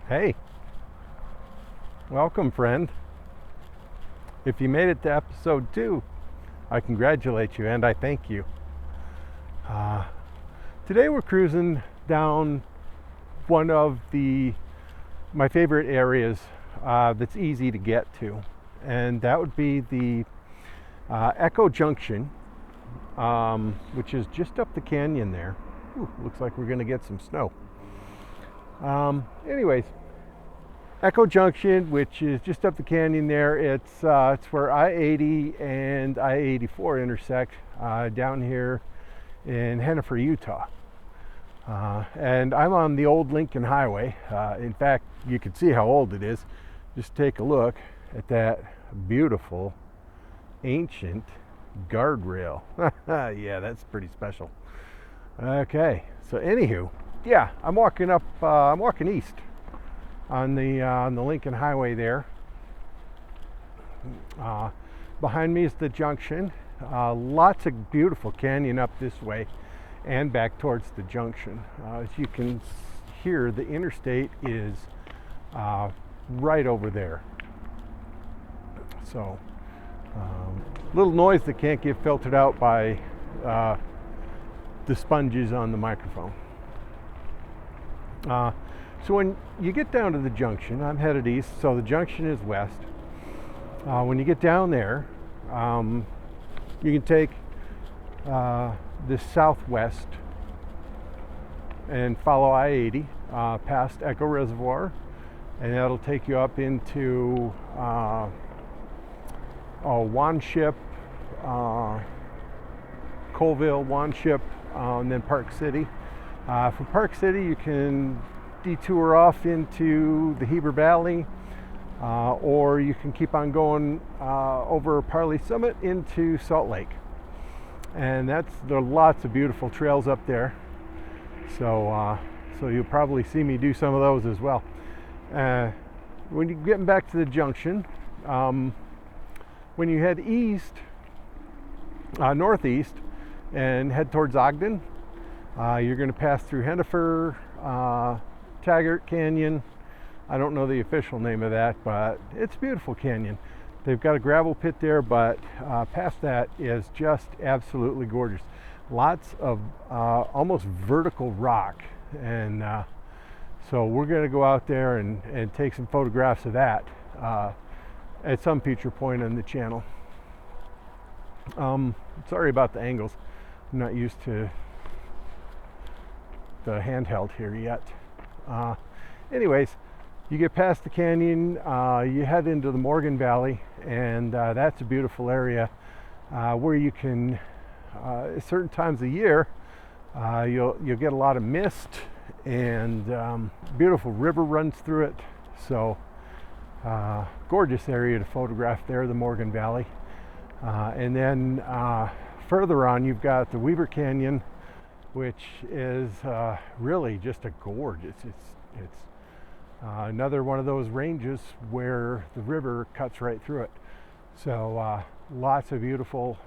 Hey, welcome friend. If you made it to episode 2, I congratulate you and I thank you. Today we're cruising down one of my favorite areas that's easy to get to, and that would be the Echo Junction, which is just up the canyon there. Ooh, looks like we're going to get some snow. Anyways, Echo Junction, which is just up the canyon there, it's where I-80 and I-84 intersect down here in Henefer, Utah. And I'm on the old Lincoln Highway. In fact, you can see how old it is. Just take a look at that beautiful, ancient guardrail. Yeah, that's pretty special. Okay, so anywho, yeah, I'm walking east on the Lincoln Highway there. Behind me is the junction. Lots of beautiful canyon up this way and back towards the junction. As you can hear, the interstate is right over there. So, little noise that can't get filtered out by the sponges on the microphone. So when you get down to the junction, I'm headed east, so the junction is west. When you get down there, you can take the southwest and follow I-80 past Echo Reservoir, and that'll take you up into Wanship, Colville, Wanship, and then Park City. From Park City, you can detour off into the Heber Valley, or you can keep on going over Parley Summit into Salt Lake. And there are lots of beautiful trails up there. So you'll probably see me do some of those as well. When you're getting back to the junction, when you head east, northeast, and head towards Ogden, you're going to pass through Henefer, Taggart Canyon. I don't know the official name of that, but it's a beautiful canyon. They've got a gravel pit there, but past that is just absolutely gorgeous. Lots of almost vertical rock, and so we're going to go out there and take some photographs of that at some future point on the channel. Sorry about the angles. I'm not used to the handheld here yet. Anyways, you get past the canyon, you head into the Morgan Valley, and that's a beautiful area where you can, at certain times of year, you'll get a lot of mist, and beautiful river runs through it. So gorgeous area to photograph there, the Morgan Valley. And then further on, you've got the Weaver Canyon, which is really just a gorge. It's another one of those ranges where the river cuts right through it. So lots of beautiful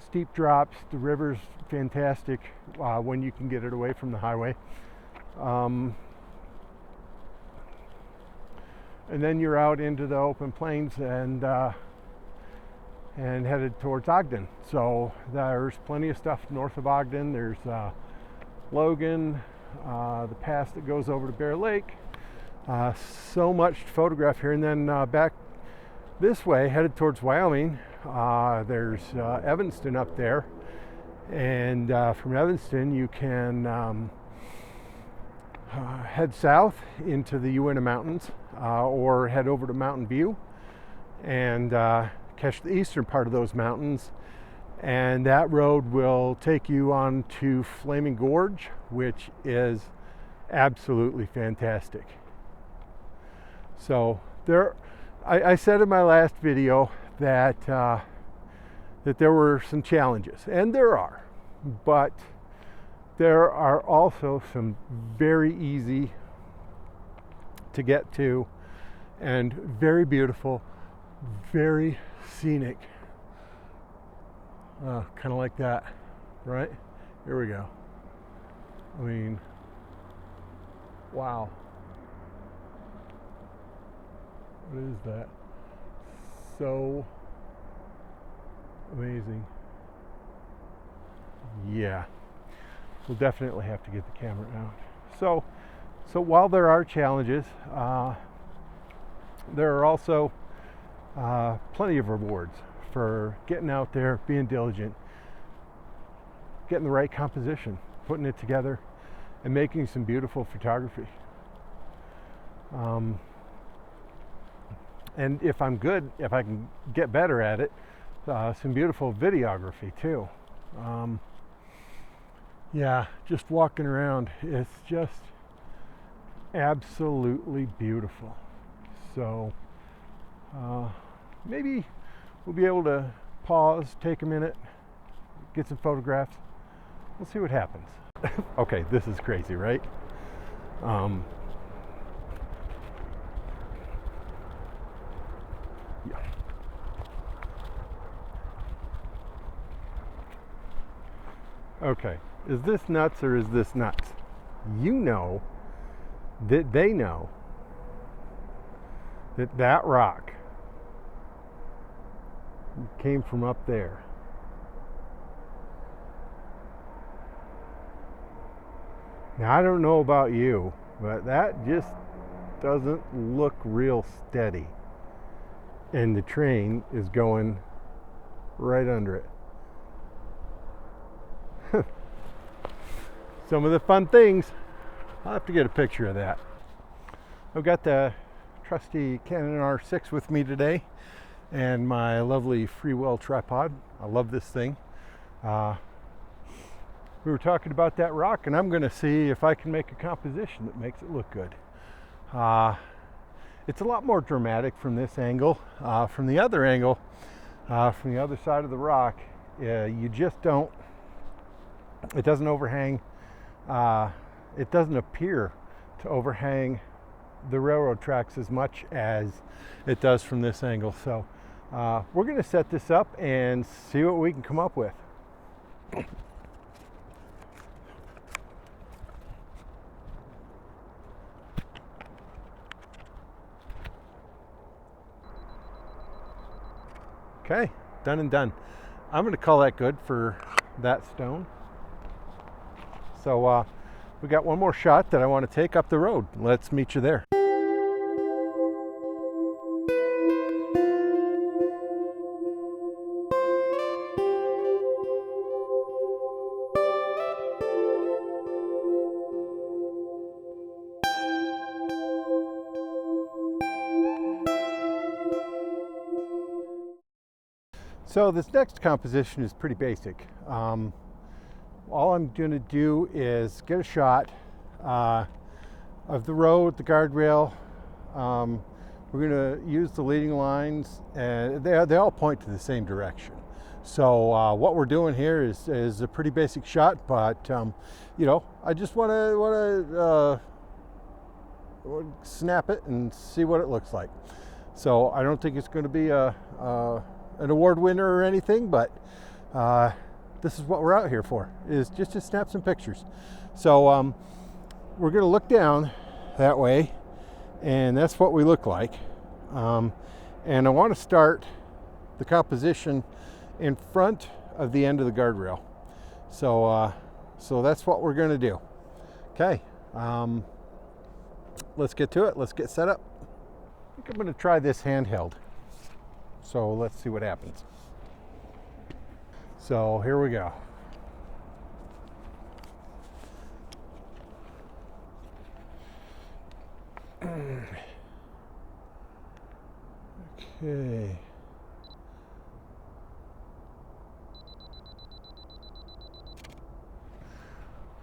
steep drops. The river's fantastic when you can get it away from the highway. And then you're out into the open plains and headed towards Ogden. So there's plenty of stuff north of Ogden. There's Logan, the pass that goes over to Bear Lake. So much to photograph here. And then back this way, headed towards Wyoming, there's Evanston up there. And from Evanston, you can head south into the Uinta Mountains, or head over to Mountain View and catch the eastern part of those mountains, and that road will take you on to Flaming Gorge, which is absolutely fantastic. So I said in my last video that there were some challenges, and there are, but there are also some very easy to get to and very beautiful, very scenic, kind of like that, right? Here we go. I mean, Wow. What is that? So amazing. Yeah, we'll definitely have to get the camera out. So while there are challenges, there are also plenty of rewards for getting out there, being diligent, getting the right composition, putting it together, and making some beautiful photography. And if I'm good, if I can get better at it, some beautiful videography too. Yeah, just walking around, it's just absolutely beautiful. So maybe we'll be able to pause, take a minute, get some photographs. We'll see what happens. Okay, this is crazy, right? Yeah. Okay, is this nuts or is this nuts? You know that they know that that rock came from up there. Now, I don't know about you, but that just doesn't look real steady. And the train is going right under it. Some of the fun things. I'll have to get a picture of that. I've got the trusty Canon R6 with me today and my lovely Freewell tripod. I love this thing. We were talking about that rock, and I'm going to see if I can make a composition that makes it look good. It's a lot more dramatic from this angle. From the other angle, from the other side of the rock, you just don't, it doesn't overhang, it doesn't appear to overhang the railroad tracks as much as it does from this angle. So we're going to set this up and see what we can come up with. Okay, done and done. I'm going to call that good for that stone. So we got one more shot that I want to take up the road. Let's meet you there. So this next composition is pretty basic. All I'm going to do is get a shot of the road, the guardrail. We're going to use the leading lines, and they all point to the same direction. So what we're doing here is a pretty basic shot, but you know, I just want to snap it and see what it looks like. So I don't think it's going to be an award winner or anything, but this is what we're out here for, is just to snap some pictures. So we're going to look down that way, and that's what we look like. And I want to start the composition in front of the end of the guardrail. So so that's what we're going to do. Okay, let's get to it. Let's get set up. I think I'm going to try this handheld. So let's see what happens. So here we go. Okay.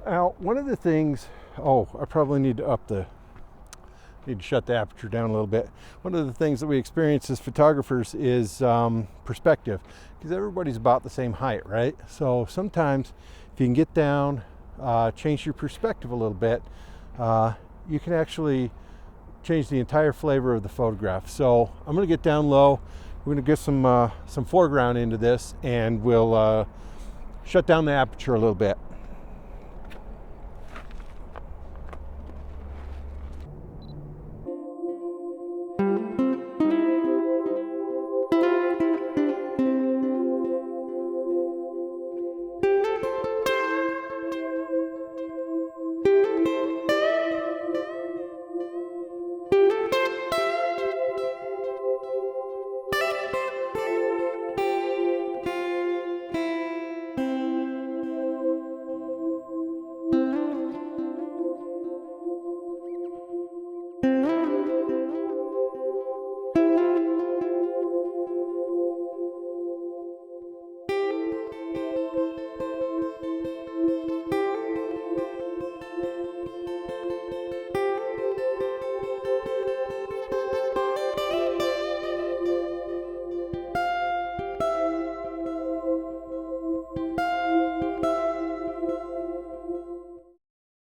Now, one of the things, I probably need to shut the aperture down a little bit. One of the things that we experience as photographers is perspective, because everybody's about the same height, right? So sometimes if you can get down, change your perspective a little bit, you can actually change the entire flavor of the photograph. So I'm going to get down low. We're going to get some foreground into this, and we'll shut down the aperture a little bit.